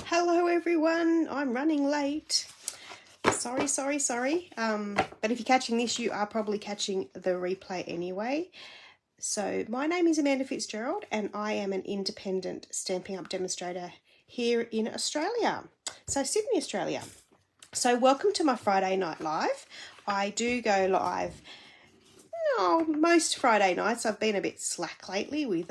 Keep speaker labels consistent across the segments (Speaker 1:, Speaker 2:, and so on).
Speaker 1: Hello everyone, I'm running late. Sorry. But if you're catching this, you are probably catching the replay anyway. So my name is Amanda Fitzgerald and I am an independent Stampin' Up! Demonstrator here in Australia. So Sydney, Australia. So welcome to my Friday night live. I do go live most Friday nights. I've been a bit slack lately with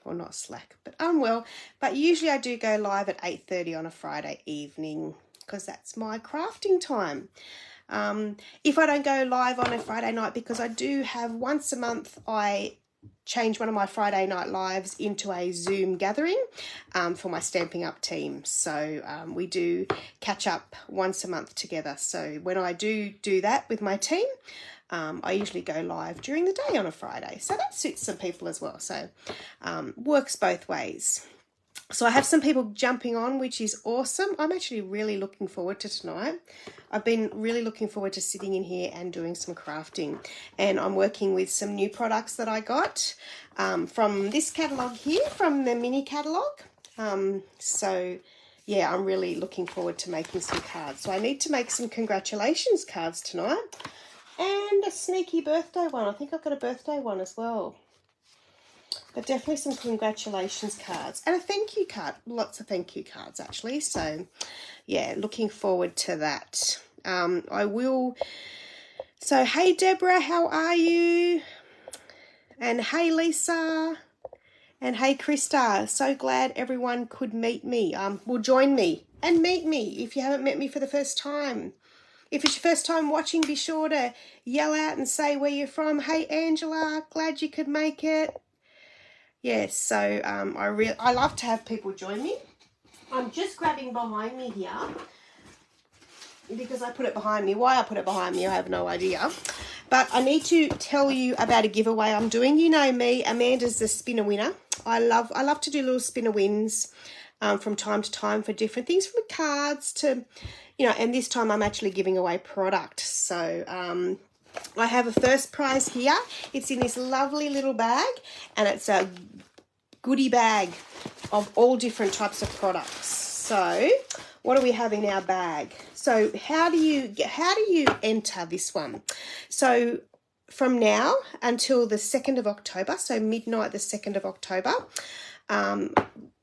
Speaker 1: well, not slack, but unwell. But usually I do go live at 8:30 on a Friday evening because that's my crafting time. If I don't go live on a Friday night, because I do have once a month, I change one of my Friday night lives into a Zoom gathering for my Stampin' Up! Team. So we do catch up once a month together. So when I do that with my team, I usually go live during the day on a Friday. So that suits some people as well. So works both ways. So I have some people jumping on, which is awesome. I'm actually really looking forward to tonight. I've been really looking forward to sitting in here and doing some crafting. And I'm working with some new products that I got from this catalogue here, from the mini catalogue. So yeah, I'm really looking forward to making some cards. So I need to make some congratulations cards tonight. And a sneaky birthday one. I think I've got a birthday one as well. But definitely some congratulations cards. And a thank you card. Lots of thank you cards, actually. So, yeah, looking forward to that. I will... So, hey, Deborah, how are you? And hey, Lisa. And hey, Krista. So glad everyone could meet me. Will join me and meet me if you haven't met me for the first time. If it's your first time watching, be sure to yell out and say where you're from. Hey, Angela, glad you could make it. Yes, so I love to have people join me. I'm just grabbing behind me here because I put it behind me. Why I put it behind me, I have no idea. But I need to tell you about a giveaway I'm doing. You know me, Amanda's the spinner winner. I love to do little spinner wins from time to time for different things, from cards to... You know, and this time I'm actually giving away product. So I have a first prize here. It's in this lovely little bag, and it's a goodie bag of all different types of products. So what do we have in our bag? So how do you enter this one? So from now until the 2nd of October, so midnight the 2nd of October,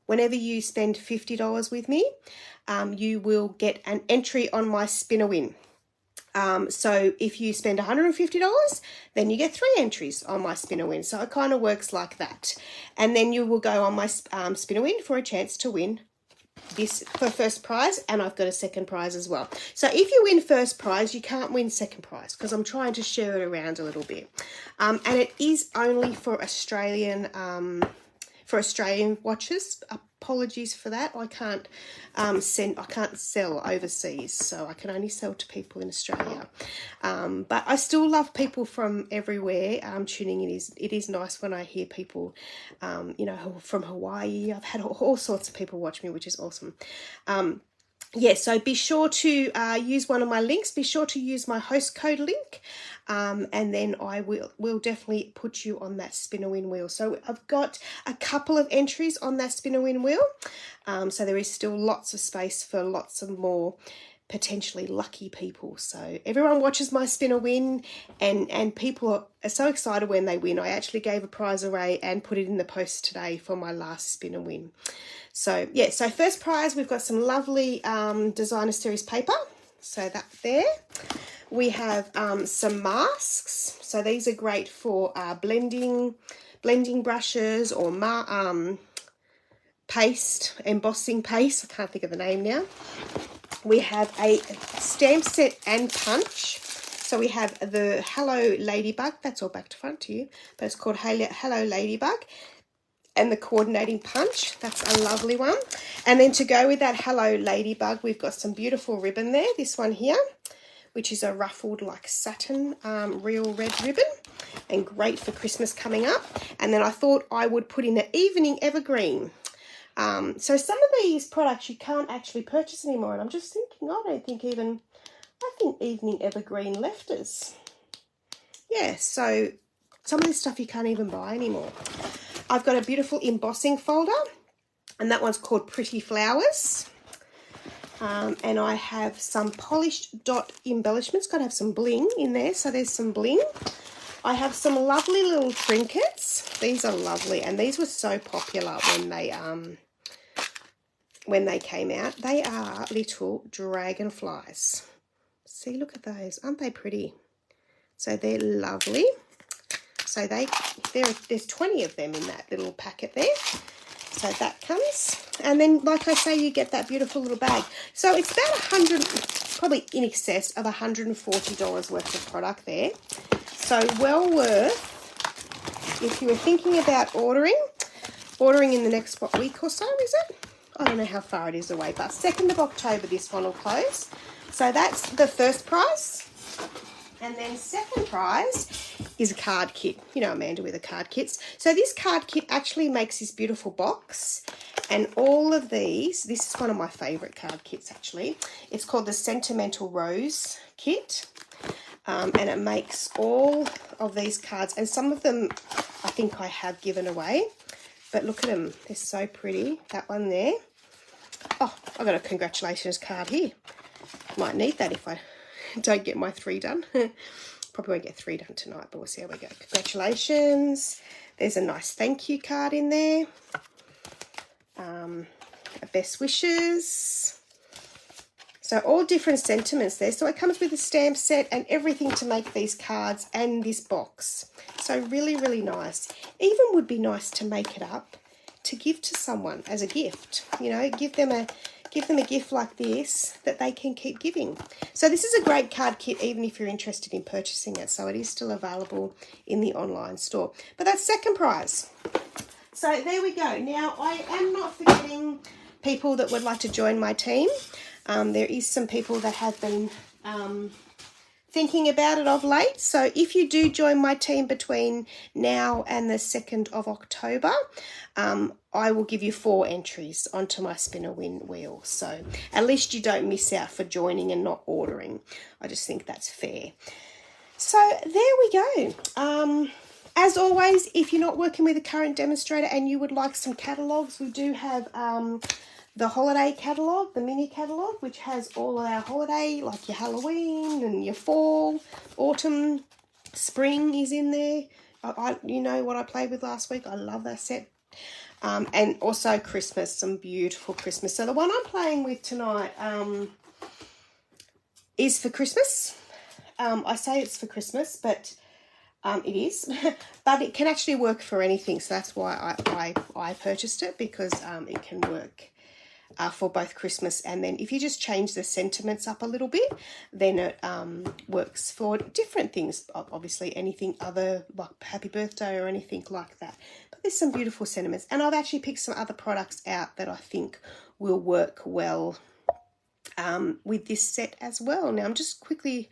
Speaker 1: whenever you spend $50 with me, you will get an entry on my spinner win. So if you spend $150, then you get 3 entries on my spinner win. So it kind of works like that. And then you will go on my spinner win for a chance to win this for first prize, and I've got a second prize as well. So if you win first prize, you can't win second prize because I'm trying to share it around a little bit. And it is only for Australian watchers. Apologies for that. I can't sell overseas, so I can only sell to people in Australia. But I still love people from everywhere tuning in. It is nice when I hear people, you know, from Hawaii. I've had all sorts of people watch me, which is awesome. Yeah, so be sure to use one of my links. Be sure to use my host code link, and then I will definitely put you on that spinner win wheel. So I've got a couple of entries on that spinner win wheel, so there is still lots of space for lots of more potentially lucky people. So everyone watches my spinner win, and people are so excited when they win. I actually gave a prize away and put it in the post today for my last spinner win. So yeah, so first prize, we've got some lovely designer series paper. So that there. We have some masks. So these are great for blending brushes or paste, embossing paste. I can't think of the name now. We have a stamp set and punch. So we have the Hello Ladybug. That's all back to front to you, but it's called Hello Ladybug. And the coordinating punch, that's a lovely one. And then to go with that Hello Ladybug, we've got some beautiful ribbon there. This one here, which is a ruffled like satin real red ribbon, and great for Christmas coming up. And then I thought I would put in an evening evergreen. So some of these products you can't actually purchase anymore, and I'm just thinking, I think evening evergreen left us. Yeah, so some of this stuff you can't even buy anymore. I've got a beautiful embossing folder, and that one's called Pretty Flowers. And I have some polished dot embellishments. Got to have some bling in there, so there's some bling. I have some lovely little trinkets. These are lovely, and these were so popular when they came out. They are little dragonflies. See, look at those. Aren't they pretty? So they're lovely. So there's 20 of them in that little packet there. So that comes. And then, like I say, you get that beautiful little bag. So it's about 100, probably in excess of $140 worth of product there. So well worth, if you were thinking about ordering in the next week or so, is it? I don't know how far it is away, but 2nd of October this one will close. So that's the first prize. And then second prize is a card kit. You know Amanda with the card kits. So this card kit actually makes this beautiful box. And all of these, this is one of my favourite card kits actually. It's called the Sentimental Rose Kit. And it makes all of these cards. And some of them I think I have given away. But look at them. They're so pretty. That one there. Oh, I've got a congratulations card here. Might need that if I don't get my 3 done. Probably won't get 3 done tonight, but we'll see how we go. Congratulations. There's a nice thank you card in there. Best wishes. So all different sentiments there. So it comes with a stamp set and everything to make these cards and this box. So really, really nice. Even would be nice to make it up to give to someone as a gift. You know, give them a gift like this that they can keep giving. So this is a great card kit even if you're interested in purchasing it. So it is still available in the online store. But that's second prize. So there we go. Now I am not forgetting people that would like to join my team. There is some people that have been thinking about it of late. So if you do join my team between now and the 2nd of October, I will give you 4 entries onto my spin a win wheel. So at least you don't miss out for joining and not ordering. I just think that's fair. So there we go. As always, if you're not working with a current demonstrator and you would like some catalogues, we do have the holiday catalogue, the mini catalogue, which has all of our holiday, like your Halloween and your fall, autumn, spring is in there. You know what I played with last week. I love that set. And also Christmas, some beautiful Christmas. So the one I'm playing with tonight is for Christmas. I say it's for Christmas, but it is. But it can actually work for anything. So that's why I purchased it, because it can work for both Christmas, and then if you just change the sentiments up a little bit, then it works for different things. Obviously anything other like happy birthday or anything like that. But there's some beautiful sentiments, and I've actually picked some other products out that I think will work well with this set as well. Now I'm just quickly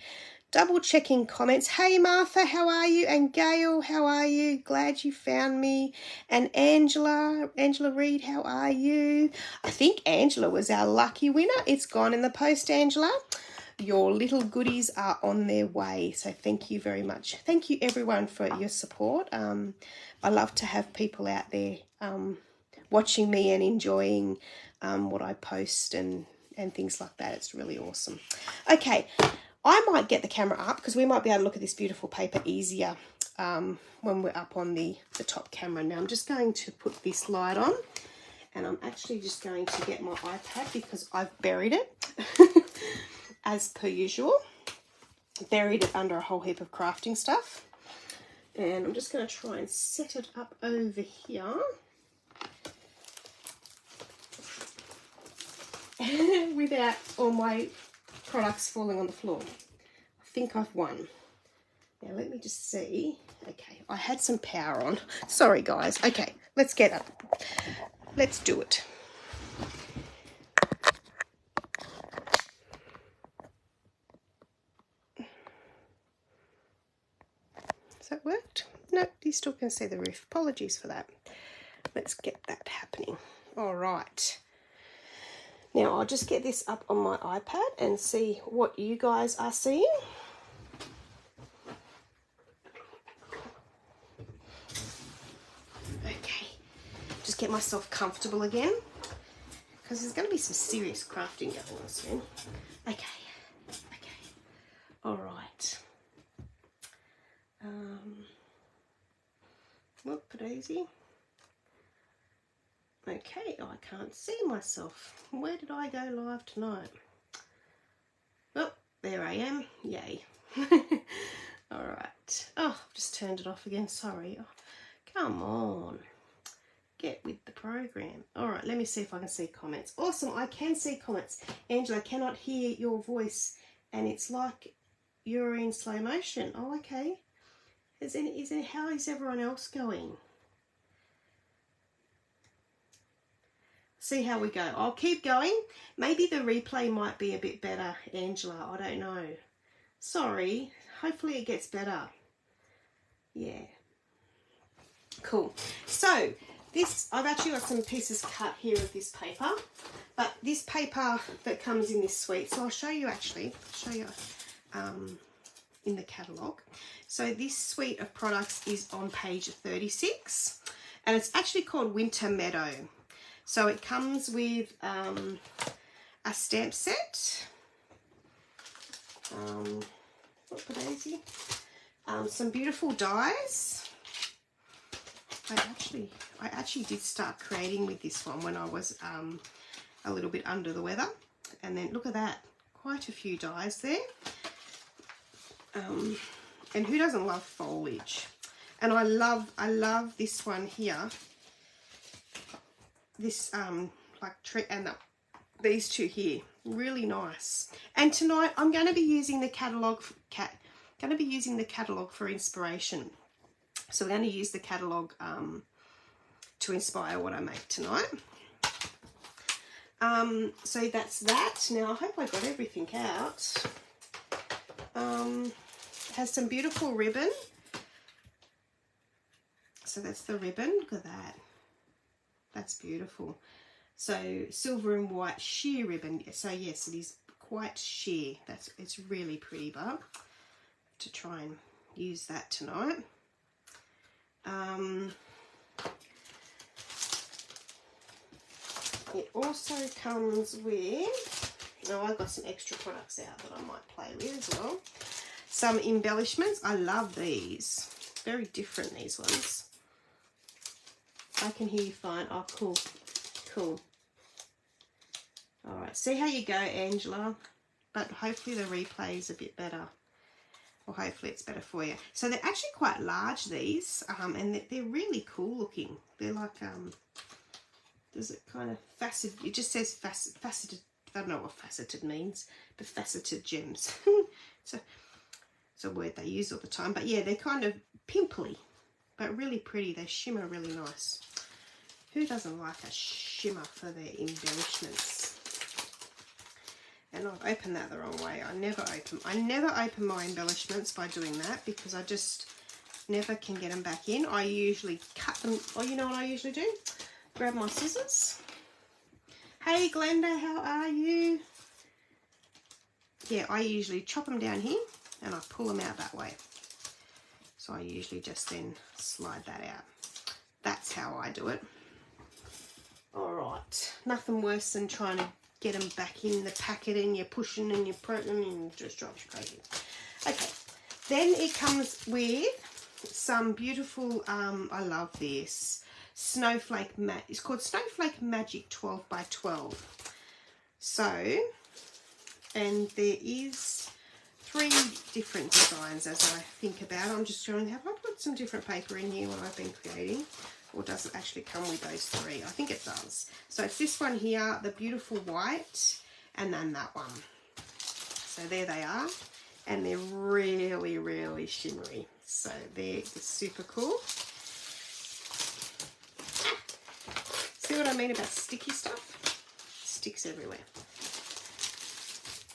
Speaker 1: double checking comments. Hey Martha, how are you? And Gail, how are you? Glad you found me. And Angela Reed, how are you? I think Angela was our lucky winner. It's gone in the post, Angela. Your little goodies are on their way. So thank you very much. Thank you everyone for your support. I love to have people out there watching me and enjoying what I post and things like that. It's really awesome. Okay. I might get the camera up because we might be able to look at this beautiful paper easier when we're up on the top camera. Now I'm just going to put this light on, and I'm actually just going to get my iPad because I've buried it as per usual. Buried it under a whole heap of crafting stuff. And I'm just going to try and set it up over here. Without all my products falling on the floor. I think I've won. Now let me just see. Okay, I had some power on. Sorry guys. Okay, let's get up. Let's do it. Has that worked? No, you still can see the roof. Apologies for that. Let's get that happening. All right. Now I'll just get this up on my iPad and see what you guys are seeing. Okay, just get myself comfortable again because there's going to be some serious crafting going on soon. Okay. All right. Whoop-a-daisy. Okay, I can't see myself. Where did I go live tonight? Oh, there I am. Yay. All right. Oh, I've just turned it off again. Sorry. Oh, come on. Get with the program. All right, let me see if I can see comments. Awesome, I can see comments. Angela, I cannot hear your voice, and it's like you're in slow motion. Oh, okay. How is everyone else going? See how we go. I'll keep going. Maybe the replay might be a bit better, Angela. I don't know. Sorry. Hopefully it gets better. Yeah. Cool. So this, I've actually got some pieces cut here of this paper, but this paper that comes in this suite, so I'll show you in the catalogue. So this suite of products is on page 36, and it's actually called Winter Meadow. So it comes with a stamp set, some beautiful dies. I actually did start creating with this one when I was a little bit under the weather, and then look at that, quite a few dies there. And who doesn't love foliage? And I love this one here. This like tree, and these two here, really nice. And tonight I'm going to be using the catalogue. For inspiration. So we're going to use the catalogue to inspire what I make tonight. So that's that. Now I hope I got everything out. Has some beautiful ribbon. So that's the ribbon. Look at that. That's beautiful. So silver and white sheer ribbon. So yes, it is quite sheer. It's really pretty, but to try and use that tonight. It also comes with, I've got some extra products out that I might play with as well. Some embellishments. I love these. Very different, these ones. I can hear you fine. Oh, cool. Cool. All right. See how you go, Angela. But hopefully the replay is a bit better. Or hopefully it's better for you. So they're actually quite large, these. And they're really cool looking. They're like, does it kind of faceted? It just says faceted. I don't know what faceted means. But faceted gems. It's a word they use all the time. But yeah, they're kind of pimply. But really pretty. They shimmer really nice. Who doesn't like a shimmer for their embellishments? And I've opened that the wrong way. I never open my embellishments by doing that, because I just never can get them back in. I usually cut them. Oh, you know what I usually do? Grab my scissors. Hey Glenda, how are you? Yeah, I usually chop them down here and I pull them out that way. So I usually just then slide that out. That's how I do it. All right, nothing worse than trying to get them back in the packet and you're pushing and you're prodding and just drives you crazy. Okay, then it comes with some beautiful, I love this, snowflake mat. It's called Snowflake Magic 12 by 12. So, and there is 3 different designs as I think about it. I'm just showing, have I put some different paper in here when I've been creating? Or does it actually come with those 3? I think it does. So it's this one here, the beautiful white, and then that one. So there they are. And they're really, really shimmery. So they're super cool. See what I mean about sticky stuff? Sticks everywhere.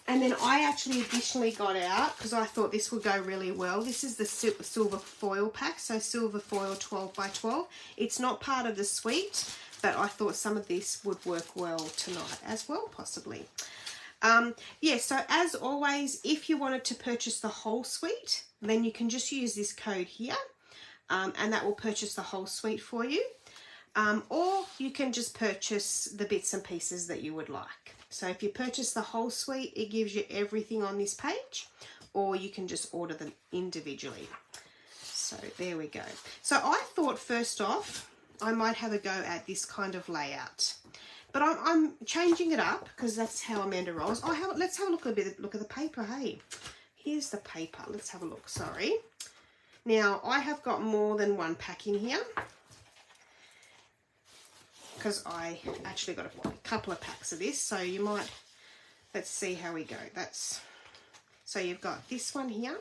Speaker 1: And then I actually additionally got out, because I thought this would go really well. This is the silver foil pack, so silver foil 12 by 12. It's not part of the suite, but I thought some of this would work well tonight as well, possibly. Yeah, so as always, if you wanted to purchase the whole suite, then you can just use this code here, and that will purchase the whole suite for you. or you can just purchase the bits and pieces that you would like. So if you purchase the whole suite, it gives you everything on this page, or you can just order them individually. So there we go. So I thought first off, I might have a go at this kind of layout. But I'm changing it up because that's how Amanda rolls. Let's have a look at the paper, hey. Here's the paper. Let's have a look, sorry. Now, I have got more than one pack in here because I actually got a couple of packs of this. So you might, let's see how we go. So you've got this one here,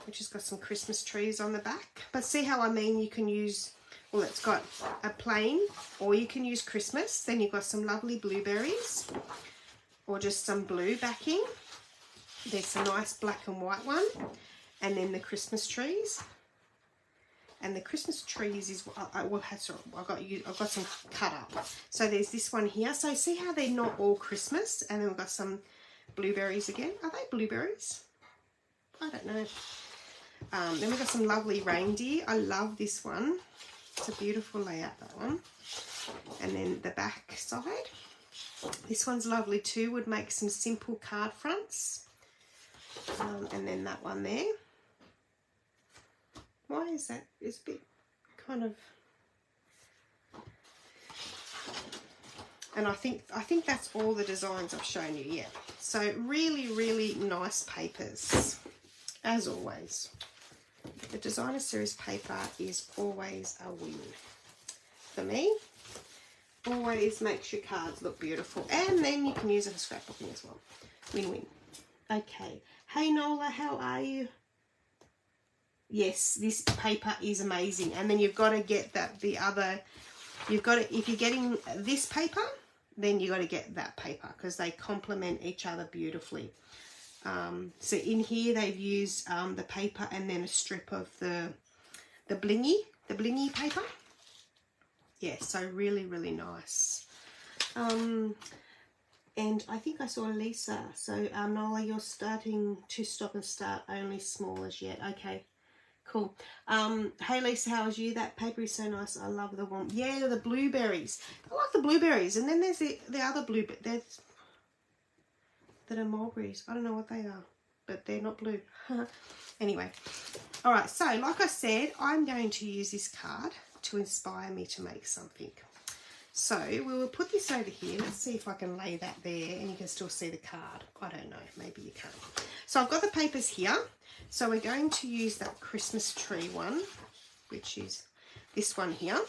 Speaker 1: which has got some Christmas trees on the back. But see how I mean you can use, well, it's got a plain, or you can use Christmas. Then you've got some lovely blueberries, or just some blue backing. There's a nice black and white one, and then the Christmas trees. And the Christmas trees is I've got some cut up. So there's this one here. So see how they're not all Christmas, and then we've got some blueberries again. Are they blueberries? I don't know. Then we've got some lovely reindeer. I love this one. It's a beautiful layout, that one. And then the back side. This one's lovely too. Would make some simple card fronts. And then that one there. Why is that? It's a bit kind of... And I think that's all the designs I've shown you, yeah. So really, really nice papers, as always. The designer series paper is always a win for me. Always makes your cards look beautiful, and then you can use it for scrapbooking as well. Win-win. Okay. Hey Nola, how are you? Yes, this paper is amazing. And then you've got to get if you're getting this paper, then you've got to get that paper because they complement each other beautifully. So in here they've used the paper and then a strip of the blingy paper. Yeah, so really, really nice. And I think I saw Lisa. So Nola, you're starting to stop and start only small as yet. Okay, cool. Hey Lisa, how is you? That paper is so nice. I love the one. Yeah, the blueberries. I like the blueberries. And then there's the other blueberries. That are mulberries. I don't know what they are, but they're not blue. Anyway, all right, so like I said, I'm going to use this card to inspire me to make something. So we will put this over here. Let's see if I can lay that there and you can still see the card. I don't know, maybe you can't. So I've got the papers here. So we're going to use that Christmas tree one, which is this one here.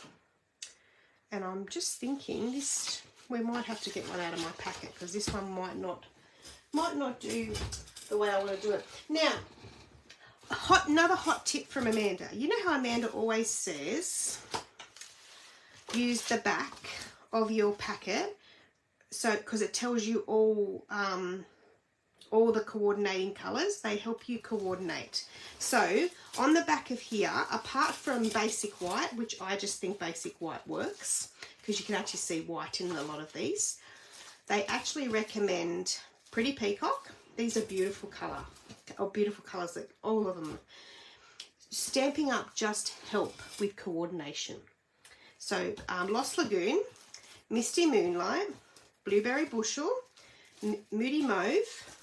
Speaker 1: And I'm just thinking this, we might have to get one out of my packet because this one might not do the way I want to do it. Now, another hot tip from Amanda. You know how Amanda always says, use the back of your packet, so because it tells you all the coordinating colours. They help you coordinate. So on the back of here, apart from basic white, which I just think basic white works because you can actually see white in a lot of these, they actually recommend Pretty Peacock. These are beautiful colour, or beautiful colours, like all of them. Stampin' Up just help with coordination. So Lost Lagoon, Misty Moonlight, Blueberry Bushel, Moody Mauve,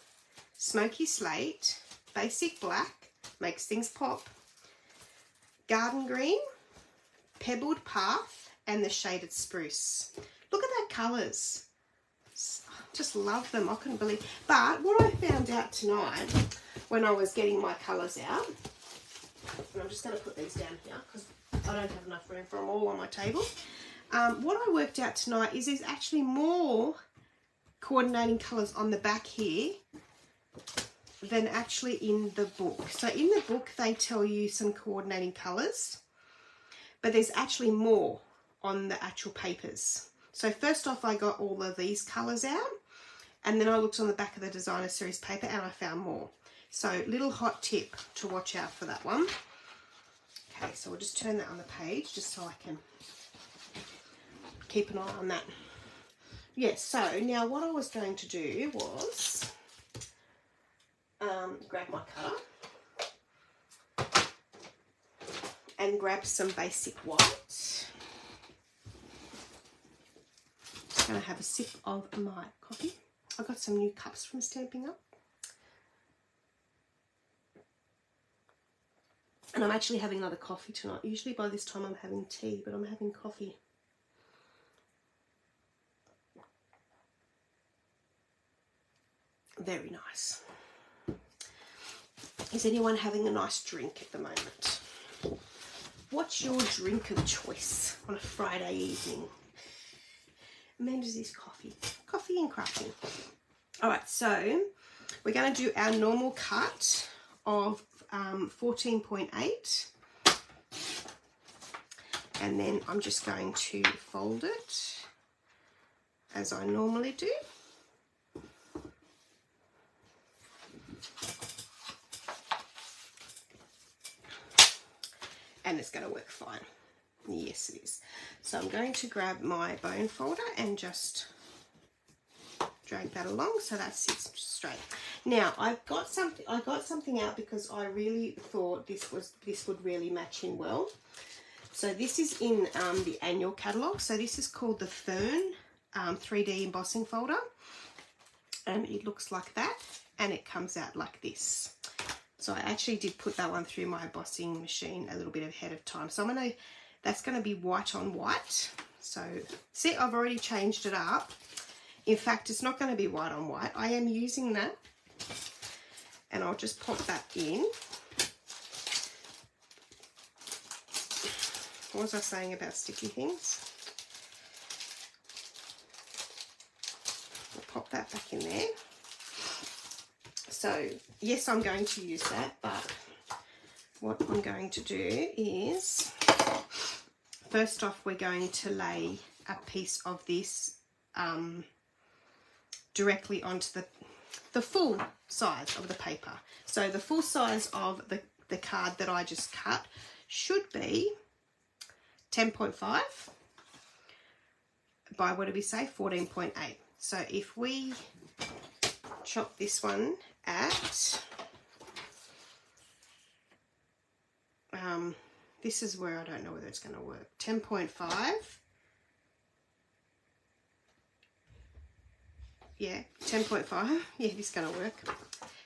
Speaker 1: Smoky Slate, Basic Black, makes things pop, Garden Green, Pebbled Path, and the Shaded Spruce. Look at that colours. Just love them. I couldn't believe. But what I found out tonight when I was getting my colours out, and I'm just going to put these down here because I don't have enough room for them all on my table. What I worked out tonight is there's actually more coordinating colours on the back here than actually in the book. So in the book they tell you some coordinating colours, but there's actually more on the actual papers. So first off I got all of these colours out, and then I looked on the back of the designer series paper and I found more. So little hot tip to watch out for that one. Okay, so we'll just turn that on the page just so I can keep an eye on that. Yes, so now what I was going to do was grab my cutter and grab some basic white. going to have a sip of my coffee. I got some new cups from Stampin' Up. And I'm actually having another coffee tonight. Usually by this time I'm having tea, but I'm having coffee. Very nice. Is anyone having a nice drink at the moment? What's your drink of choice on a Friday evening? Amanda's is coffee. Coffee and crafting. Alright, so we're going to do our normal cut of 14.8. And then I'm just going to fold it as I normally do. And it's going to work fine. Yes, it is. So I'm going to grab my bone folder and just drag that along so that sits straight. Now I got something out because I really thought this would really match in well. So this is in the annual catalogue. So this is called the Fern 3D embossing folder, and it looks like that, and it comes out like this. So I actually did put that one through my embossing machine a little bit ahead of time. So that's going to be white on white. So see, I've already changed it up. In fact, it's not going to be white on white. I am using that, and I'll just pop that in. What was I saying about sticky things? I'll pop that back in there. So yes, I'm going to use that, but what I'm going to do is, first off, we're going to lay a piece of this directly onto the full size of the paper. So the full size of the card that I just cut should be 10.5 by, what did we say, 14.8. So if we chop this one at, this is where I don't know whether it's going to work, 10.5, yeah, 10.5, yeah, this is going to work,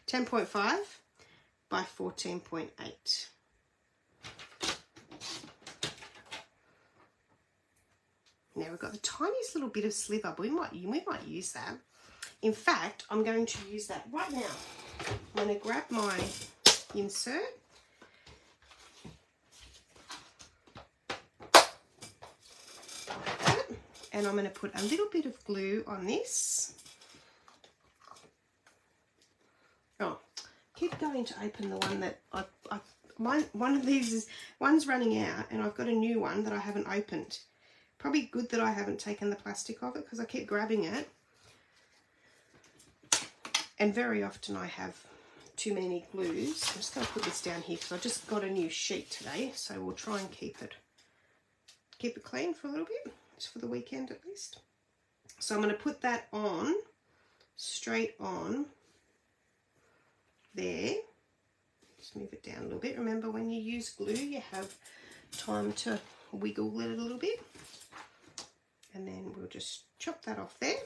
Speaker 1: 10.5 by 14.8. Now we've got the tiniest little bit of sliver, but we might use that. In fact, I'm going to use that right now. I'm going to grab my insert. Like that. And I'm going to put a little bit of glue on this. Oh, keep going to open the one that one of these is, one's running out, and I've got a new one that I haven't opened. Probably good that I haven't taken the plastic off it, because I keep grabbing it. And very often I have too many glues. I'm just going to put this down here because I just got a new sheet today, so we'll try and keep it clean for a little bit, just for the weekend at least. So I'm going to put that on, straight on there. Just move it down a little bit. Remember, when you use glue, you have time to wiggle it a little bit. And then we'll just chop that off there.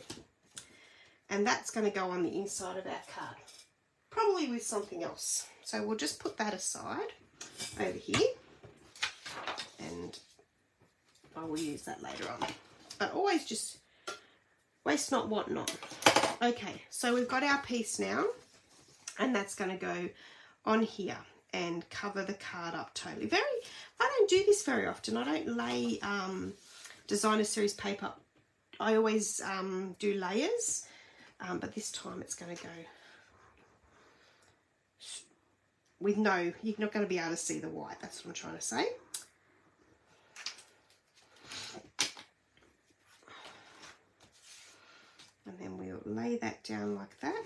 Speaker 1: And that's going to go on the inside of our card, probably with something else. So we'll just put that aside over here, and I will use that later on. But always just waste not, want not. Okay, so we've got our piece now, and that's going to go on here and cover the card up totally. I don't do this very often. I don't lay designer series paper. I always do layers. But this time it's going to go with no, you're not going to be able to see the white. That's what I'm trying to say. And then we'll lay that down like that.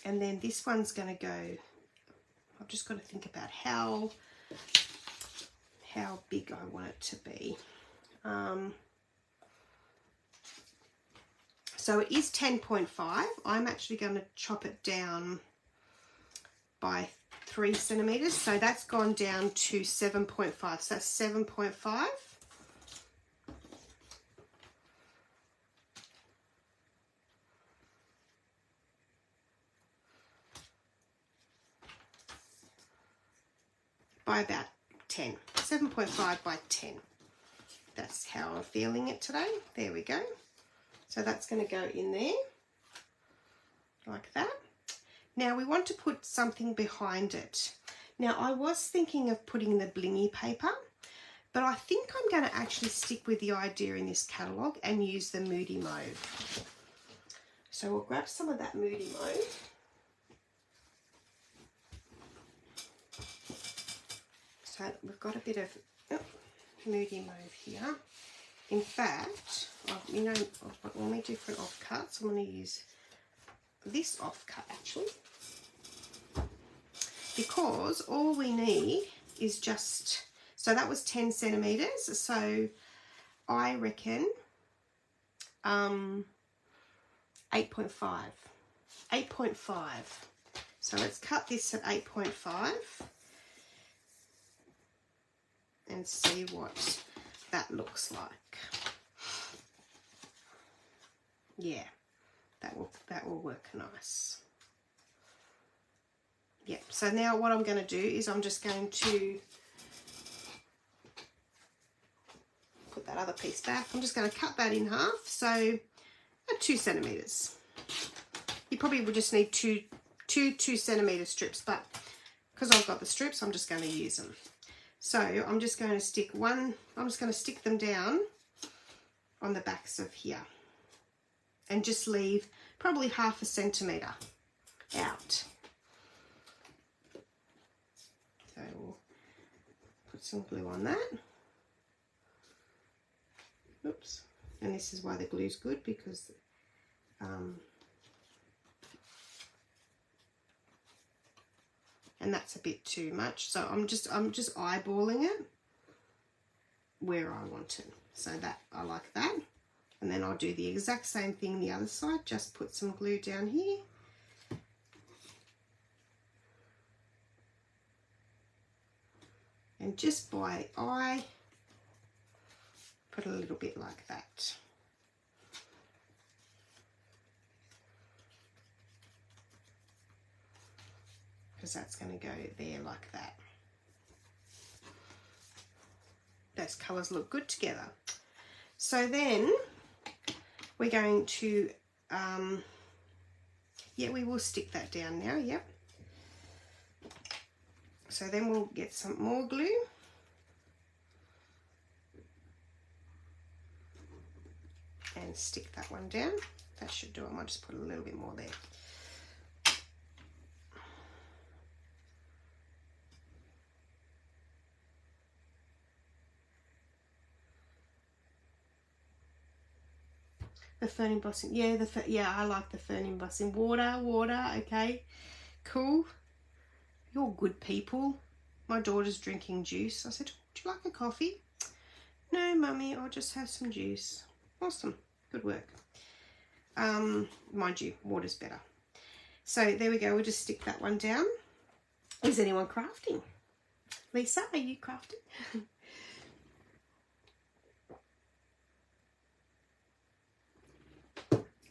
Speaker 1: And then this one's going to go, I've just got to think about how big I want it to be. So it is 10.5. I'm actually going to chop it down by 3 centimeters. So that's gone down to 7.5. So that's 7.5. By about 10. 7.5 by 10. That's how I'm feeling it today. There we go. So that's going to go in there like that. Now we want to put something behind it. Now I was thinking of putting the blingy paper, but I think I'm going to actually stick with the idea in this catalogue and use the Moody Mauve. So we'll grab some of that Moody Mauve. So we've got a bit of Moody Mauve here. In fact, you know, I've got all my different offcuts. I'm going to use this offcut actually, because all we need is just, so that was 10 centimeters. So I reckon 8.5. 8.5. So let's cut this at 8.5 and see what that looks like. Yeah, that will work nice. Yep, so now what I'm going to do is I'm just going to put that other piece back. I'm just going to cut that in half, so at 2 centimeters. You probably will just need two 2 centimeter strips, but because I've got the strips, I'm just going to use them. So I'm just going to stick I'm just going to stick them down on the backs of here and just leave probably 0.5 centimeter out. So we'll put some glue on that. Oops. And this is why the glue's good, because and that's a bit too much, so I'm just eyeballing it where I want it. So that, I like that. And then I'll do the exact same thing the other side, just put some glue down here. And just by eye, put a little bit like that. Because that's going to go there like that. Those colours look good together. So then we're going to, yeah, we will stick that down now, yep. So then we'll get some more glue. And stick that one down. That should do it. I might just put a little bit more there. The fern embossing, yeah, yeah, I like the fern embossing. Water, okay, cool. You're good people. My daughter's drinking juice. I said, "Do you like a coffee?" "No, mummy, I'll just have some juice." Awesome, good work. Mind you, water's better. So there we go. We'll just stick that one down. Is anyone crafting? Lisa, are you crafting?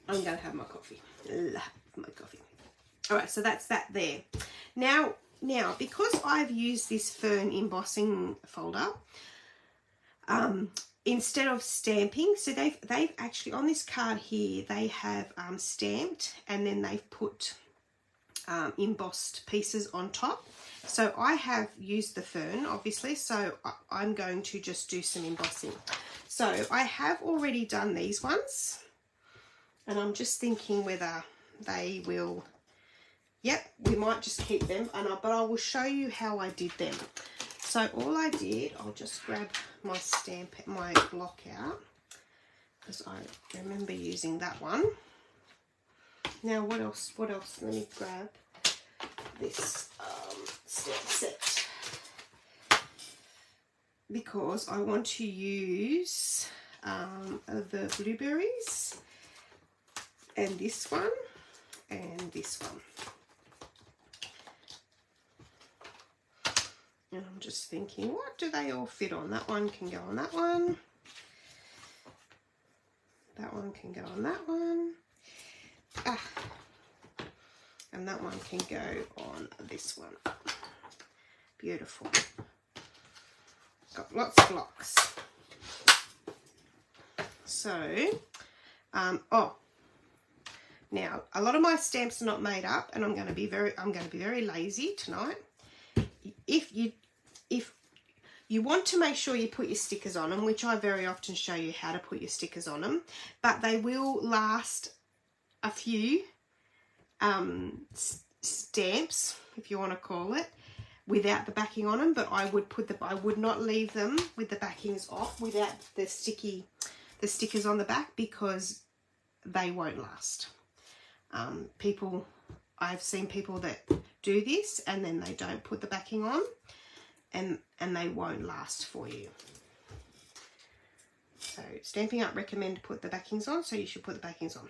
Speaker 1: I'm going to have my coffee. Love my coffee. All right, so that's that there. Now, because I've used this fern embossing folder, instead of stamping, so they've actually, on this card here, they have stamped, and then they've put embossed pieces on top. So I have used the fern, obviously, so I'm going to just do some embossing. So I have already done these ones. And I'm just thinking whether they will, yep, we might just keep them, but I will show you how I did them. So all I did, I'll just grab my my block out, because I remember using that one. Now what else? Let me grab this stamp set, because I want to use the blueberries, and this one, and this one. And I'm just thinking, what do they all fit on? That one can go on that one. That one can go on that one. And that one can go on this one. Beautiful. Got lots of blocks. So, now a lot of my stamps are not made up, and I'm going to be very lazy tonight. If you want to make sure you put your stickers on them, which I very often show you how to put your stickers on them, but they will last a few stamps, if you want to call it, without the backing on them. But I would not leave them with the backings off without the stickers on the back, because they won't last. I've seen people that do this and then they don't put the backing on, and they won't last for you. So Stampin' Up! Recommend to put the backings on, so you should put the backings on.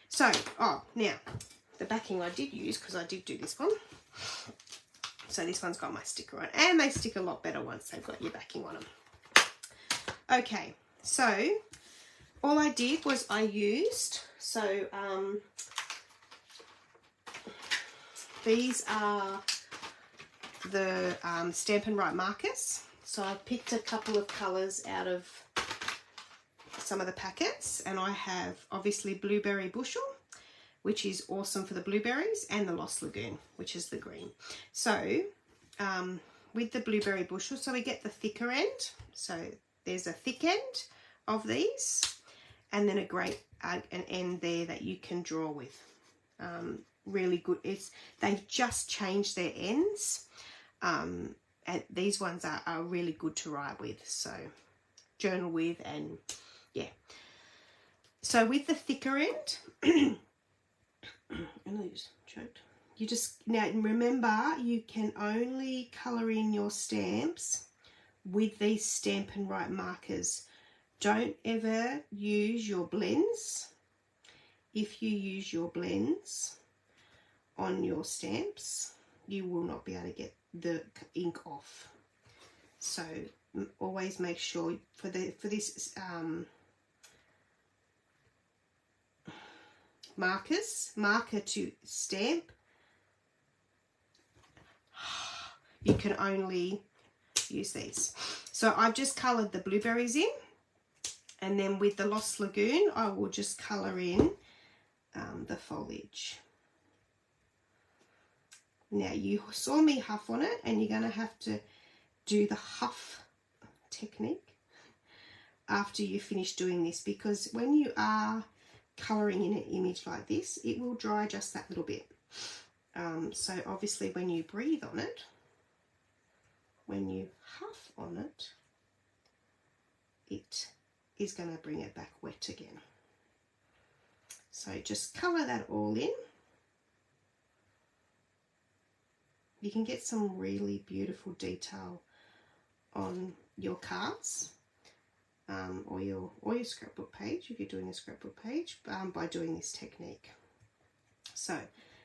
Speaker 1: So, now, the backing I did use, because I did do this one. So this one's got my sticker on, and they stick a lot better once they've got your backing on them. Okay, so all I did was I used, these are the Stampin' Right markers. So I picked a couple of colours out of some of the packets, and I have obviously Blueberry Bushel, which is awesome for the blueberries, and the Lost Lagoon, which is the green. So with the Blueberry Bushel, so we get the thicker end. So there's a thick end of these, and then an end there that you can draw with. Really good. They've just changed their ends, and these ones are really good to write with, so journal with, and yeah. So with the thicker end, and I just choked. Now remember, you can only colour in your stamps with these Stampin' Right markers. Don't ever use your blends. If you use your blends on your stamps, you will not be able to get the ink off. So always make sure for this marker to stamp, you can only use these. So I've just coloured the blueberries in, and then with the Lost Lagoon I will just colour in the foliage. Now you saw me huff on it, and you're going to have to do the huff technique after you finish doing this, because when you are colouring in an image like this, it will dry just that little bit. So obviously when you breathe on it, when you huff on it, it is going to bring it back wet again. So just colour that all in. You can get some really beautiful detail on your cards, or your scrapbook page, if you're doing a scrapbook page, by doing this technique. So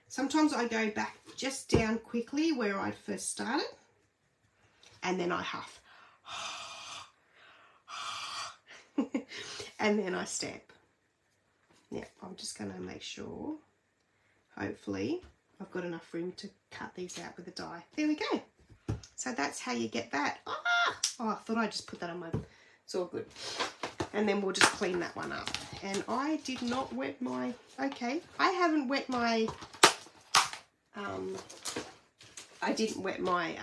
Speaker 1: sometimes I go back just down quickly where I first started, and then I huff. And then I stamp. Now I'm just going to make sure, hopefully I've got enough room to cut these out with a die. There we go. So that's how you get that. Oh, I thought I just put that on my... It's all good. And then we'll just clean that one up. And I did not wet my... Okay, I haven't wet my... I didn't wet my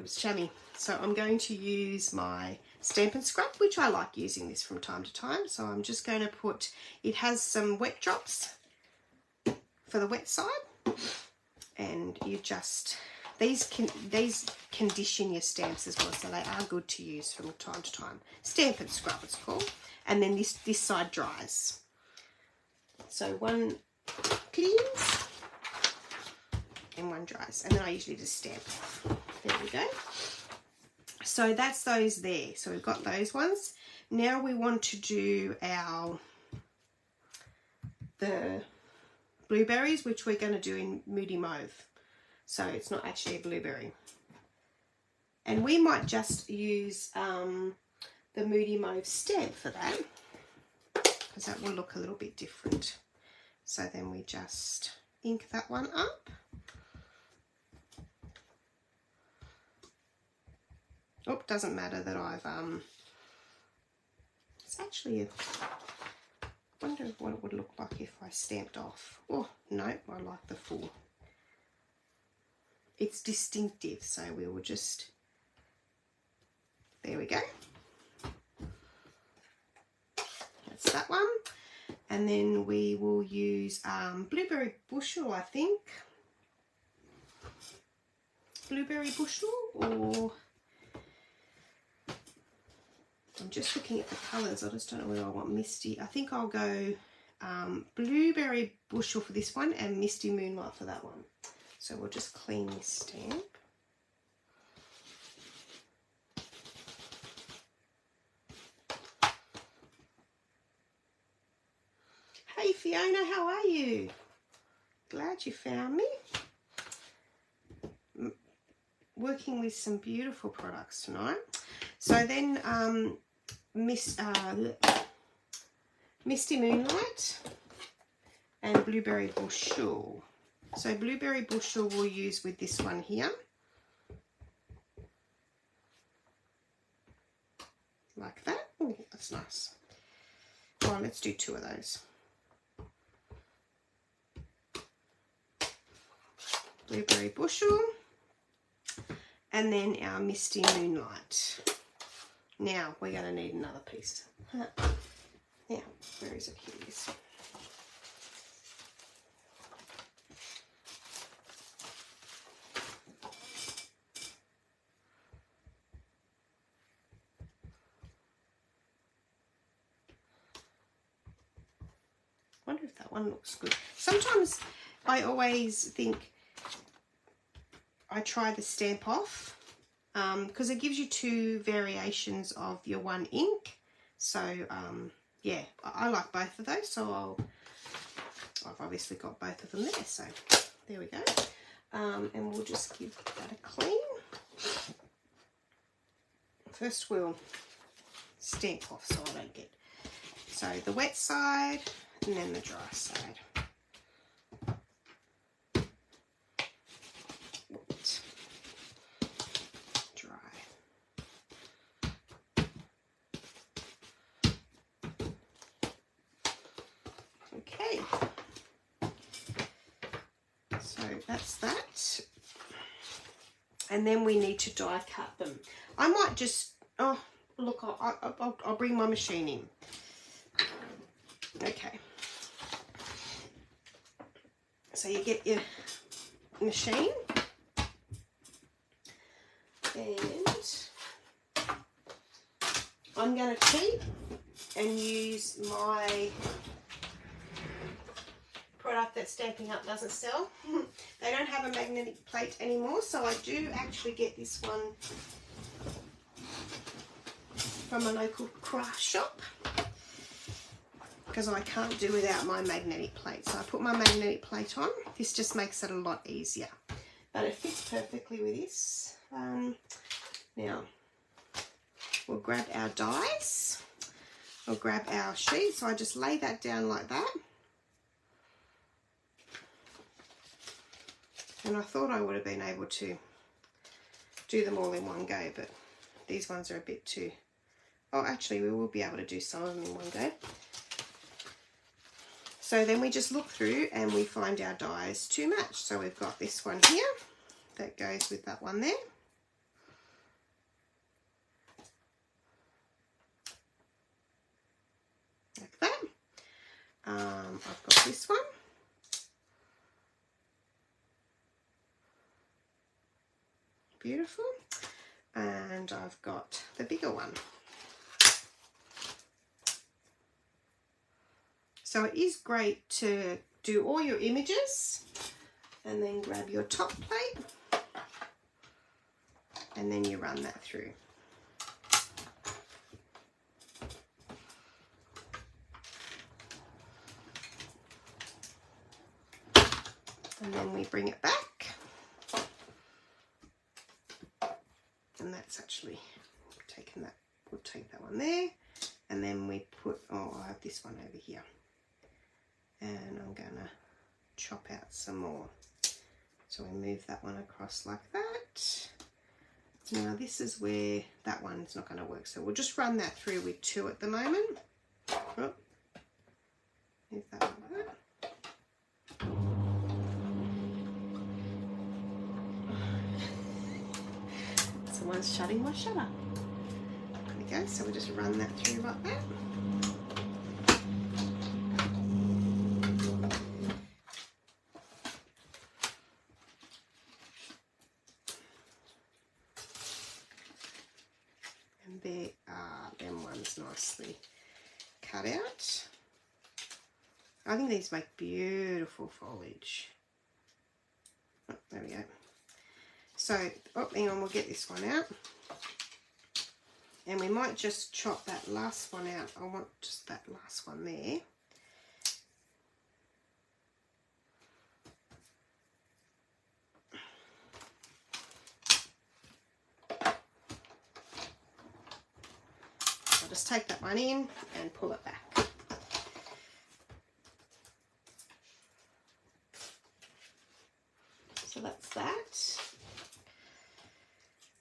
Speaker 1: chamois. So I'm going to use my Stampin' Scrub, which I like using this from time to time. So I'm just going to put... It has some wet drops for the wet side. And you just... These condition your stamps as well, so they are good to use from time to time. Stampin' Scrub it's called. And then this side dries. So one cleans and one dries. And then I usually just stamp. There we go. So that's those there. So we've got those ones. Now we want to do the blueberries, which we're going to do in Moody Mauve. so it's not actually a blueberry. And we might just use the Moody Mauve stamp for that, because that will look a little bit different. So then we just ink that one up. Oh, doesn't matter that I've it's actually a, I wonder what it would look like if I stamped off. Oh no, I like the full. It's distinctive, so we will just, there we go. That's that one. And then we will use Blueberry Bushel, I think. Blueberry Bushel, or I'm just looking at the colours. I just don't know whether I want Misty. I think I'll go Blueberry Bushel for this one and Misty Moonlight for that one. So we'll just clean this stamp. Hey Fiona, how are you? Glad you found me. Working with some beautiful products tonight. So then Misty Moonlight and Blueberry Bushel. So Blueberry Bushel we'll use with this one here. Like that. Oh, that's nice. Well, let's do two of those. Blueberry Bushel. And then our Misty Moonlight. Now we're going to need another piece. Now, where is it? Here it is. I wonder if that one looks good. Sometimes I always think I try the Stamp Off because it gives you two variations of your one ink. So yeah, I like both of those. So I've obviously got both of them there. So there we go. And we'll just give that a clean. First we'll stamp off so I don't get, so the wet side and then the dry side. Wet, dry. Okay, so that's that. And then we need to die cut them. I might just, oh look, I'll bring my machine in. Okay. So you get your machine and I'm going to cheat and use my product that Stampin' Up doesn't sell. They don't have a magnetic plate anymore, so I do actually get this one from a local craft shop because I can't do without my magnetic plate. So I put my magnetic plate on. This just makes it a lot easier, but it fits perfectly with this. Now we'll grab our dies, we'll grab our sheet. So I just lay that down like that. And I thought I would have been able to do them all in one go, but these ones are a bit too, oh actually we will be able to do some of them in one go. So then we just look through and we find our dies to match. So we've got this one here that goes with that one there. Like that. I've got this one. Beautiful. And I've got the bigger one. So it is great to do all your images and then grab your top plate and then you run that through. And then we bring it back And that's actually taken that, we'll take that one there. And then we put, oh, I have this one over here. And I'm gonna chop out some more. So we move that one across like that. Now this is where that one's not going to work, so we'll just run that through with 2 at the moment. Oh, move that one like that. Someone's shutting my shutter. There we go, so we'll just run that through like that. There are them ones nicely cut out. I think these make beautiful foliage. Oh, there we go. So, oh, hang on, we'll get this one out. And we might just chop that last one out. I want just that last one there. I'll just take that one in and pull it back. So that's that.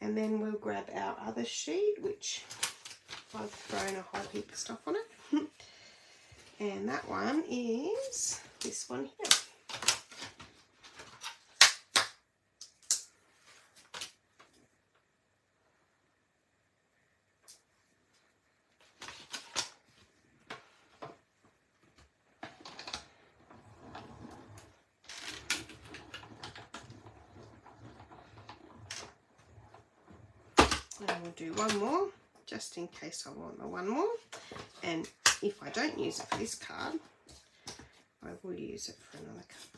Speaker 1: And then we'll grab our other sheet, which I've thrown a whole heap of stuff on it. And that one is this one here. And we'll do one more, just in case I want the one more. And if I don't use it for this card, I will use it for another card.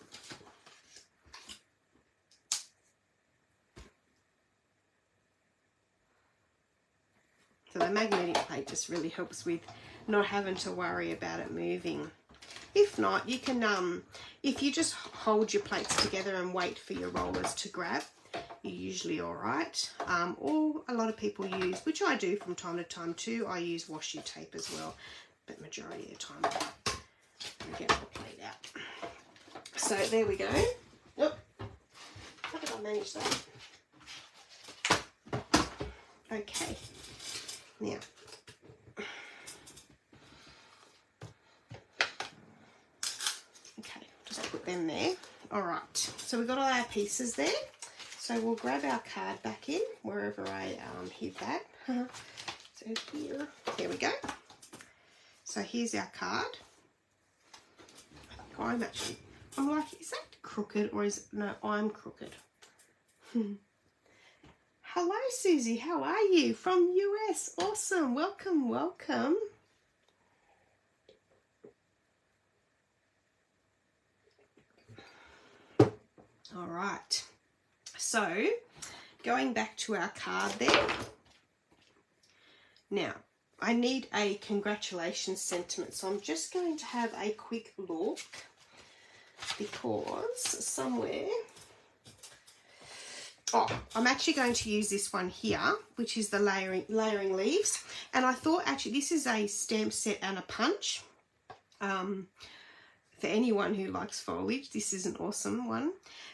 Speaker 1: So the magnetic plate just really helps with not having to worry about it moving. If not, you can, if you just hold your plates together and wait for your rollers to grab, you're usually all right. Or a lot of people use, which I do from time to time too, I use washi tape as well, but majority of the time I get my plate out. So there we go. Oh, how did I manage that? Okay, now just put them there. All right, so we've got all our pieces there. So we'll grab our card back in wherever I hid that. So here, there we go. So here's our card. I'm like, is that crooked or is, no, I'm crooked. Hello, Susie, how are you? From US, awesome, welcome, welcome. All right. So, going back to our card there. Now, I need a congratulations sentiment. So I'm just going to have a quick look because somewhere... Oh, I'm actually going to use this one here, which is the layering leaves. And I thought actually this is a stamp set and a punch. For anyone who likes foliage, this is an awesome one.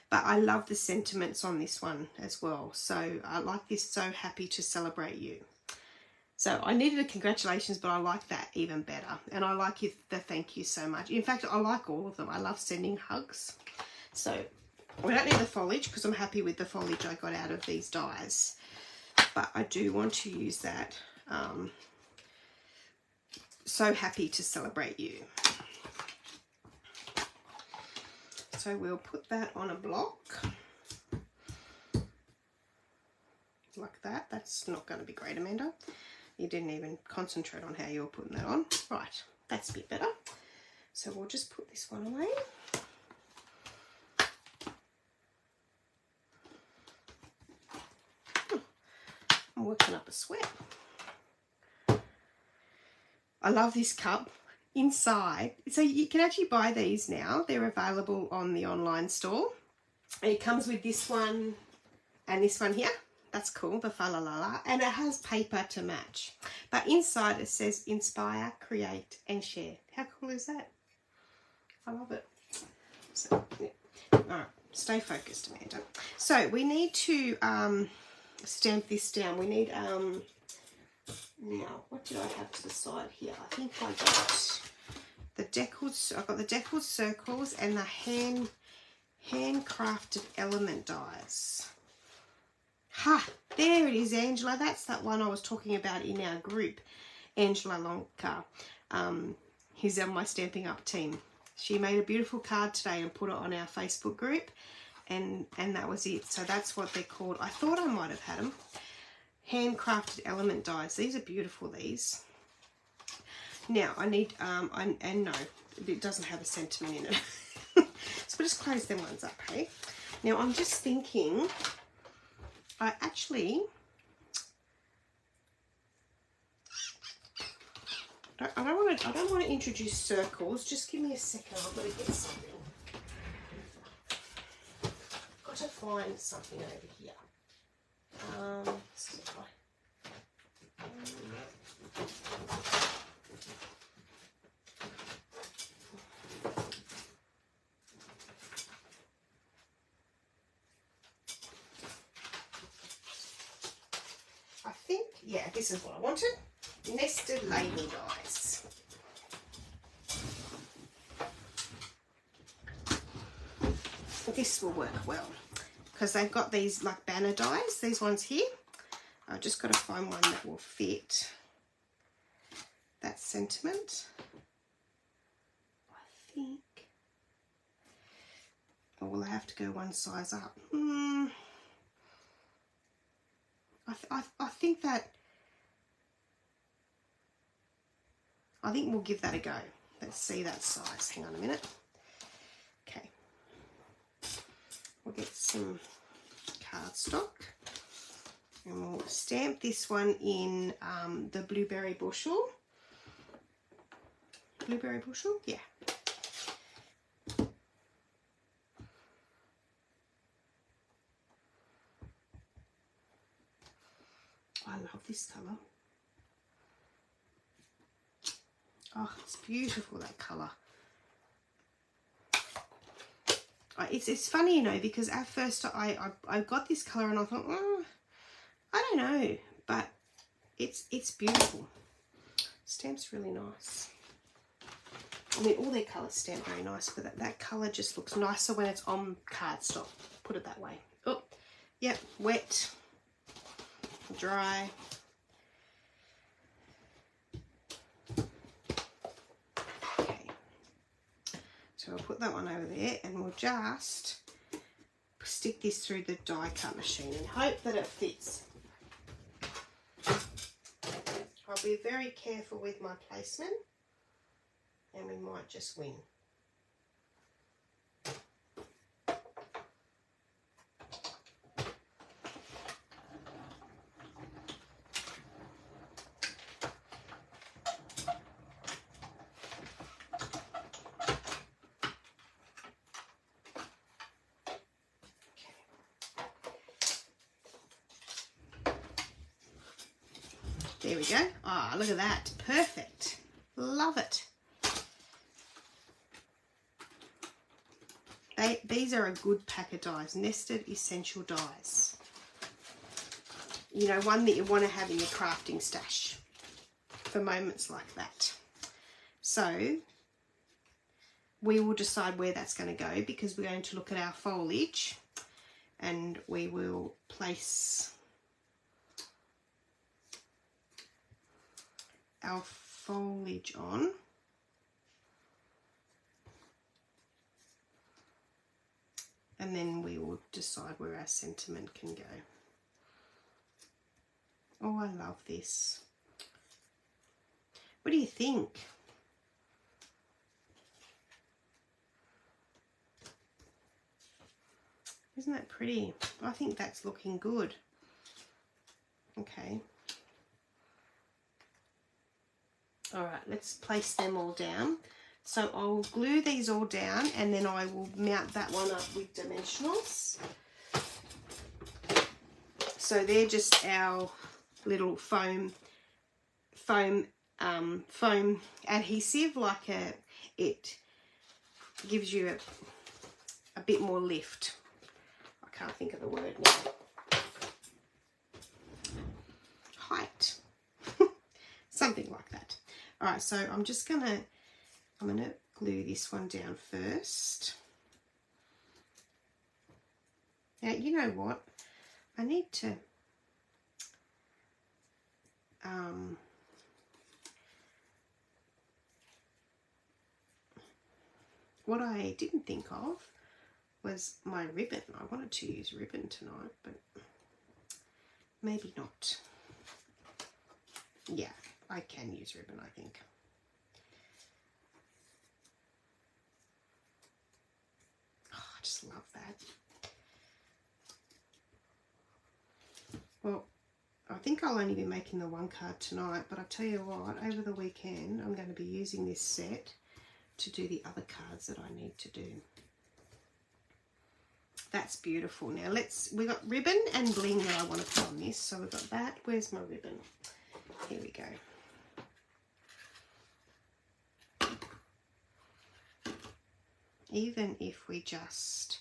Speaker 1: But I love the sentiments on this one as well. So I like this, so happy to celebrate you. So I needed a congratulations, but I like that even better. And I like the thank you so much. In fact, I like all of them. I love sending hugs. So we don't need the foliage because I'm happy with the foliage I got out of these dies. But I do want to use that. So happy to celebrate you. So we'll put that on a block like that. That's not going to be great, Amanda. You didn't even concentrate on how you were putting that on. Right, that's a bit better. So we'll just put this one away. I'm working up a sweat. I love this cup. Inside, so you can actually buy these now. They're available on the online store. It comes with this one and this one here, That's cool, the fa la la la. And it has paper to match. But inside it says inspire, create, and share. How cool is that? I love it. So, yeah. All right, stay focused, Amanda. So we need to stamp this down. We need, now, what did I have to the side here? I think I got the deckled circles and the handcrafted element dies. Ha! There it is, Angela. That's that one I was talking about in our group. Angela Lonka. He's on my Stamping Up team. She made a beautiful card today and put it on our Facebook group, and that was it. So that's what they're called. I thought I might have had them. Handcrafted element dies. These are beautiful, these. Now, I need, and no, it doesn't have a sentiment in it. So we'll just close them ones up, hey? Now, I'm just thinking, I don't want to introduce circles. Just give me a second. I've got to get something. Got to find something over here. I think, yeah, this is what I wanted. Nested label dies. This will work well because they've got these like banner dies, these ones here. I've just got to find one that will fit that sentiment. I think, or will I have to go one size up? I think that, I think we'll give that a go. Let's see that size. Hang on a minute. Okay. We'll get some cardstock and we'll stamp this one in the blueberry bushel. Blueberry bushel? Yeah. I love this colour. Oh, it's beautiful, that colour. It's funny, you know, because at first I got this colour and I thought, oh, I don't know, but it's beautiful. Stamp's really nice. I mean, all their colours stamp very nice, but that colour just looks nicer when it's on cardstock. Put it that way. Oh, yep, wet, dry. So we'll put that one over there and we'll just stick this through the die cut machine and hope that it fits. I'll be very careful with my placement and we might just win. There we go. Ah, look at that. Perfect. Love it. These are a good pack of dies. Nested Essential Dies. You know, one that you want to have in your crafting stash for moments like that. So we will decide where that's going to go because we're going to look at our foliage and we will place our foliage on. And then we will decide where our sentiment can go. Oh, I love this. What do you think? Isn't that pretty? I think that's looking good. Okay. All right, let's place them all down. So I'll glue these all down and then I will mount that one up with dimensionals. So they're just our little foam adhesive. Like it gives you a bit more lift. I can't think of the word now. Height. Something like that. All right, so I'm gonna glue this one down first. Now, you know what? I need to what I didn't think of was my ribbon. I wanted to use ribbon tonight, but maybe not. Yeah, I can use ribbon, I think. Oh, I just love that. Well, I think I'll only be making the one card tonight, but I tell you what, over the weekend I'm going to be using this set to do the other cards that I need to do. That's beautiful. Now we got ribbon and bling that I want to put on this. So we've got that. Where's my ribbon? Here we go. Even if we just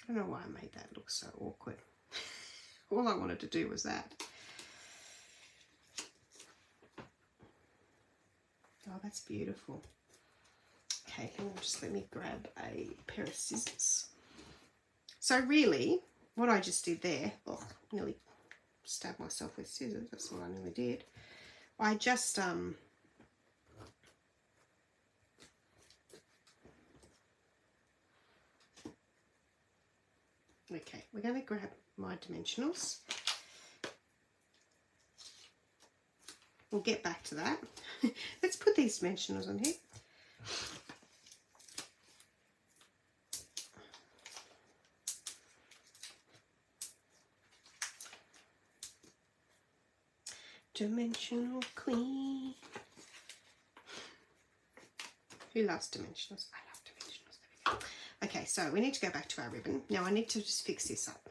Speaker 1: I don't know why I made that look so awkward. All I wanted to do was that. Oh, that's beautiful. Okay, let me grab a pair of scissors. So really, what I just did there, oh, nearly stabbed myself with scissors, that's what I nearly did. I just, okay, we're going to grab my dimensionals. We'll get back to that. Let's put these dimensionals on here. Dimensional queen. Who loves dimensionals? I love dimensionals. There we go. Okay, so we need to go back to our ribbon. Now I need to just fix this up.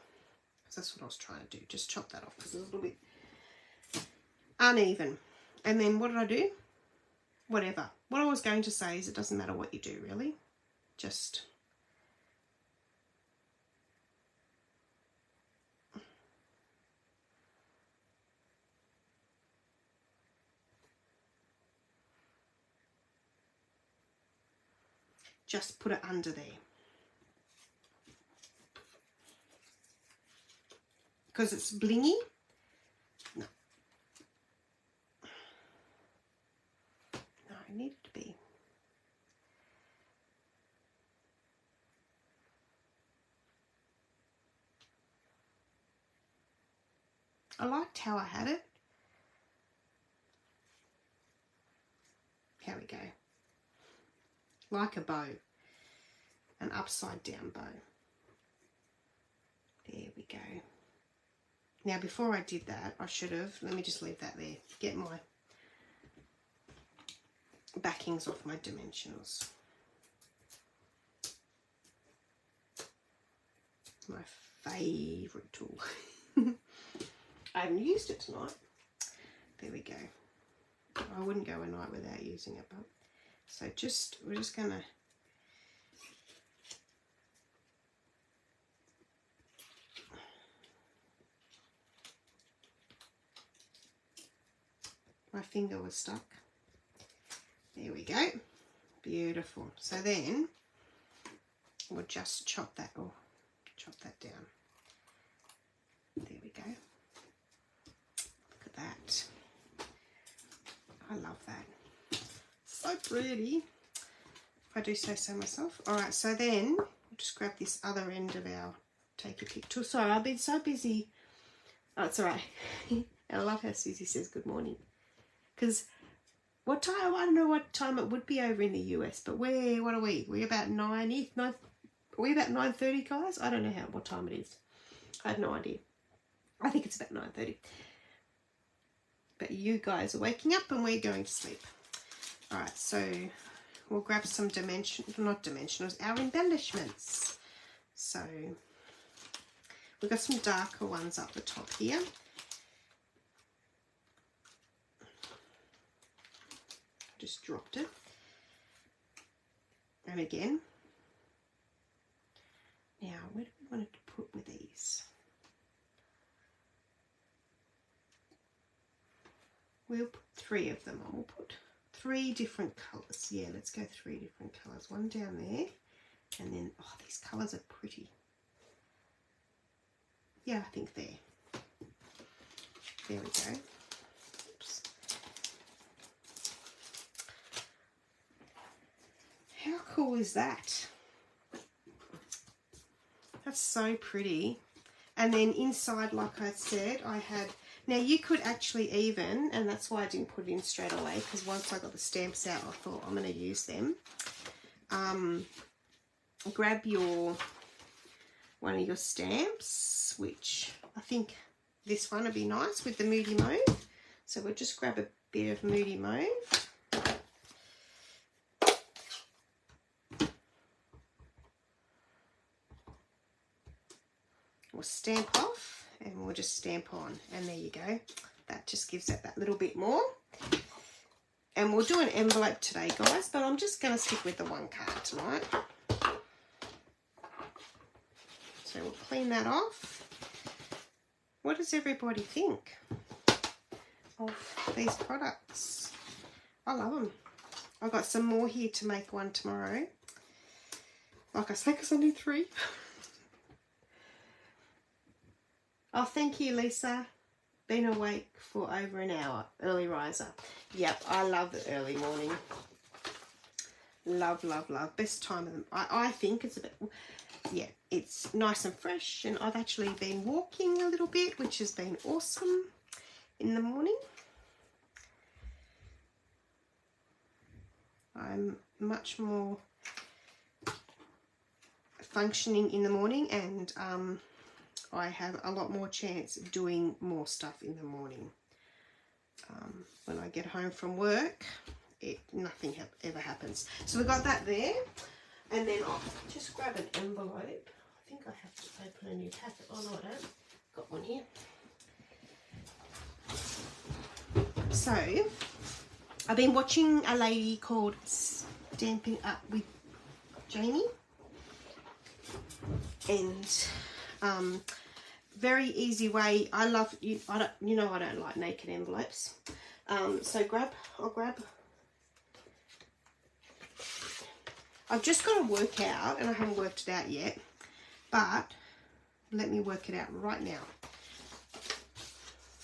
Speaker 1: That's what I was trying to do. Just chop that off because it's a little bit uneven. And then what did I do? Whatever. What I was going to say is it doesn't matter what you do, really. Just put it under there. Because it's blingy. No. No, it needed to be. I liked how I had it. Here we go. Like a bow. An upside down bow. There we go. Now before I did that, I should have, let me just leave that there. Get my backings off my dimensionals. My favourite tool. I haven't used it tonight. There we go. I wouldn't go a night without using it, but so we're just gonna my finger was stuck. There we go. Beautiful. So then we'll just chop that down. There we go. Look at that. I love that. So pretty. If I do say so myself. Alright, so then we'll just grab this other end of our take a pic tool. Sorry, I've been so busy. Oh, it's alright. I love how Susie says good morning. Because what time? I don't know what time it would be over in the US, but what are we? We're about 9-ish? Are we about 9:30, guys? I don't know what time it is. I have no idea. I think it's about 9:30. but you guys are waking up and we're going to sleep. All right, so we'll grab some not dimensionals, our embellishments. So we've got some darker ones up the top here. Just dropped it. And again. Now, where do we want it to put with these? We'll put 3 of them on. We'll put 3 different colours. Yeah, let's go 3 different colours. One down there. And then, oh, these colours are pretty. Yeah, I think there. There we go. Oops. How cool is that? That's so pretty. And then inside, like I said, I had, now you could actually even, and that's why I didn't put it in straight away, because once I got the stamps out, I thought I'm going to use them. Grab one of your stamps, which I think this one would be nice with the Moody Mauve. So we'll just grab a bit of Moody Mauve. We'll stamp off and we'll just stamp on, and there you go. That just gives it that little bit more. And we'll do an envelope today, guys, but I'm just going to stick with the 1 card tonight. So we'll clean that off. What does everybody think of these products? I love them. I've got some more here to make one tomorrow. Like I say, because I need 3. Oh, thank you, Lisa. Been awake for over an hour. Early riser. Yep, I love the early morning. Love, love, love. Best time of them. I think it's a bit, yeah, it's nice and fresh. And I've actually been walking a little bit, which has been awesome in the morning. I'm much more functioning in the morning, and I have a lot more chance of doing more stuff in the morning. When I get home from work, nothing ever happens. So we got that there, and then I'll just grab an envelope. I think I have to open a new packet. Oh no, I don't. Got one here. So I've been watching a lady called Stampin' Up with Jamie, and very easy way. I love you. I don't like naked envelopes. So I've just got to work out, and I haven't worked it out yet, but let me work it out right now.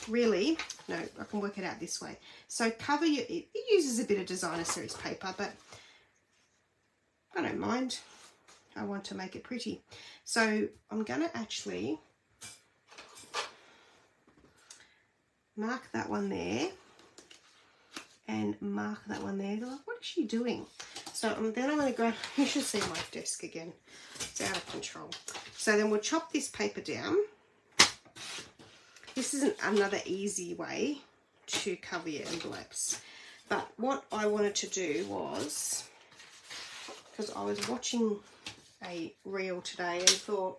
Speaker 1: Really, no, I can work it out this way. So cover your, it uses a bit of designer series paper, but I don't mind. I want to make it pretty. So I'm going to actually mark that one there and mark that one there. They're like, what is she doing? So then I'm going to grab, you should see my desk again. It's out of control. So then we'll chop this paper down. This isn't another easy way to cover your envelopes. But what I wanted to do was, because I was watching a reel today and thought,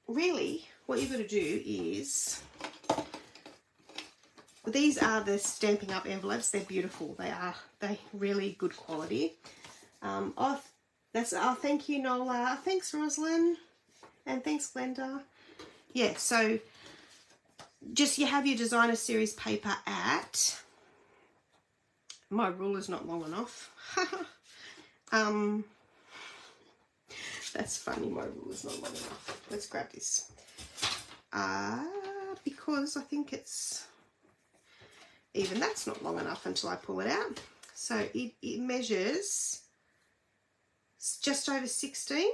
Speaker 1: really, what you've got to do is, these are the Stampin' Up envelopes. They're beautiful. They're really good quality. Oh, thank you, Nola. Thanks, Rosalind. And thanks, Glenda. Yeah, so just you have your designer series paper at, my ruler's not long enough. That's funny, my ruler's not long enough. Let's grab this. Because I think it's, even that's not long enough until I pull it out. So it measures just over 16.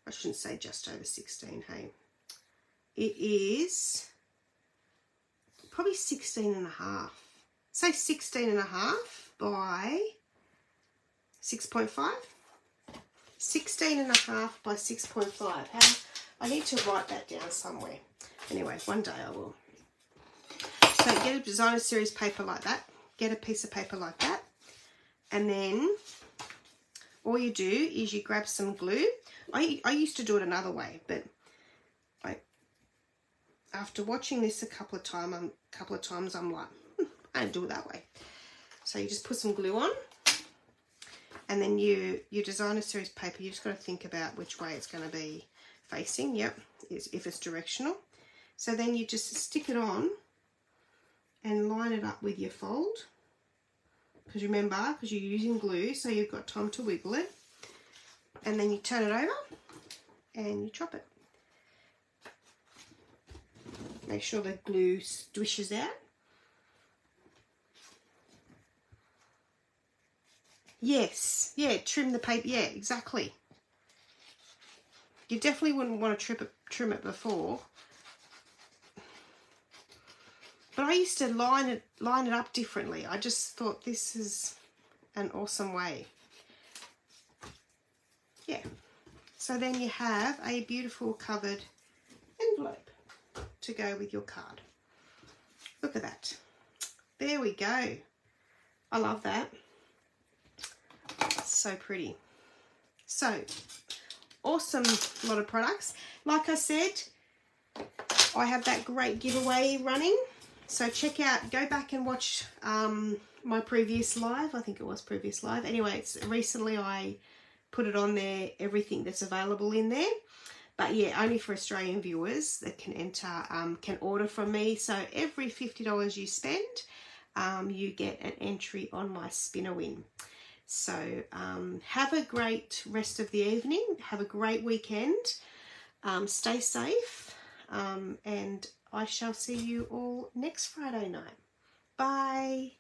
Speaker 1: I shouldn't say just over 16, hey. It is probably 16 and a half. Say 16 and a half by 6.5. 16 and a half by 6.5. I need to write that down somewhere. Anyway, one day I will. So get a designer series paper like that. Get a piece of paper like that. And then all you do is you grab some glue. I used to do it another way, but after watching this a couple of times, I'm like, I don't do it that way. So you just put some glue on, and then your designer series paper, you just got to think about which way it's going to be facing. Yep, if it's directional. So then you just stick it on and line it up with your fold. Because remember, because you're using glue, so you've got time to wiggle it. And then you turn it over and you chop it. Make sure the glue swishes out. Yes, yeah, trim the paper. Yeah, exactly. You definitely wouldn't want to trim it before. But I used to line it up differently. I just thought this is an awesome way. Yeah. So then you have a beautiful covered envelope to go with your card. Look at that. There we go. I love that. So pretty. So awesome lot of products. Like I said, I have that great giveaway running. So check out, go back and watch my previous live. I think it was previous live. Anyway, recently I put it on there, everything that's available in there. But yeah, only for Australian viewers that can enter, can order from me. So every $50 you spend, you get an entry on my spinner win. So have a great rest of the evening. Have a great weekend. Stay safe. And I shall see you all next Friday night. Bye.